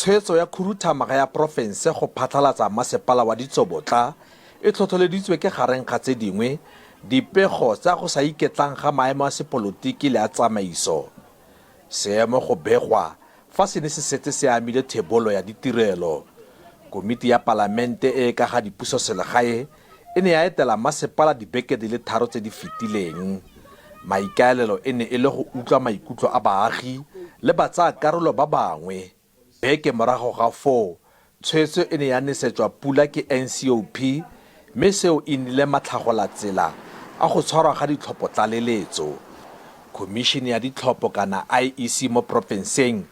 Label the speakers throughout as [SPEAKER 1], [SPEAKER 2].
[SPEAKER 1] Tshwetso ya khuduthamaga ya porofense go phatlalatsa mmasepala wa Ditsobotla e tlhotlheleditswe ke gareng ga tse dingwe dipego tsa go sa iketlang ga maemo a sepolotiki le a tsamaiso. Seemo go begwa fa se ne se setse se amile thebolo ya ditirelo. Komiti ya Palamente e ka ga dipuso selegae e ne ya etela mmasepala dibeke di le 3 tse di fetileng. Maikaelelo e ne e le go utlwa maikutlo a baagi le batsaakarolo ba bangwe. Beke morago ga foo, tshwetso e ne ya nesetswa pula ke NCOP mme seo e nnile matlhagolatsela a go tshwarwa ga ditlhopho tlaleletso. Khomishene ya Ditlhopo kana IEC mo profenseng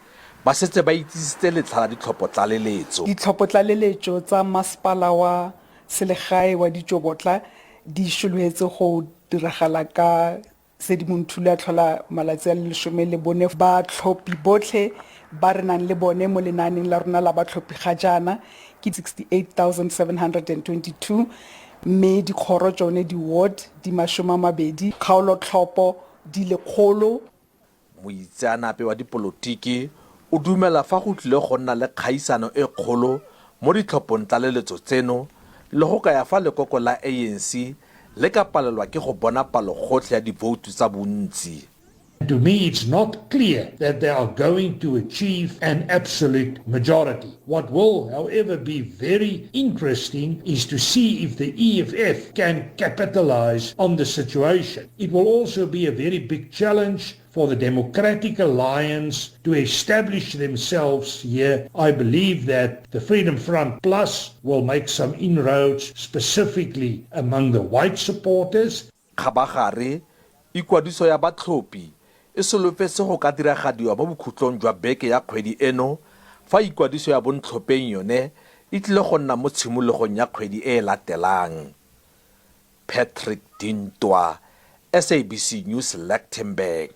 [SPEAKER 1] ba setse ba itsisitse letlha la ditlhopho tlaleletso.
[SPEAKER 2] Ditlhopho tlaleletso tsa mmasepala wa selegae wa Ditsobotla di šoletse go diragala ka Sedimonthole a tlhola malatsi a 14. Batlhophi botlhe ba re nang le bone mo lenaaneng la rona la batlhophi ga jaana ke 68,722 mme dikgoro tsone di-ward di 20 kgaolotlhopho di 100.
[SPEAKER 1] Moitseanape wa dipolotiki o dumela fa go tlile go nna le kgaisano e kgolo mo ditlhophong tlaleletso tseno le go ka ya fa lekoko la ANC le ka palelwa ke go bona palo gotlhe ya divoutu tsa bontsi.
[SPEAKER 3] To me, it's not clear that they are going to achieve an absolute majority. What will, however, be very interesting is to see if the EFF can capitalize on the situation. It will also be a very big challenge for the Democratic Alliance to establish themselves here. I believe that the Freedom Front Plus will make some inroads specifically among the white supporters.
[SPEAKER 1] Khabagare, ikwadiso ya batlhophi e solofetse go ka diragadiwa mo bokhutlong jwa beke ya kgwedi eno fa ikwadiso ya bontlhopheng yone e tlile go nna mo tshimologong ya kgwedi e latelang. Patrick Dintwa, SABC News, Lichtenburg.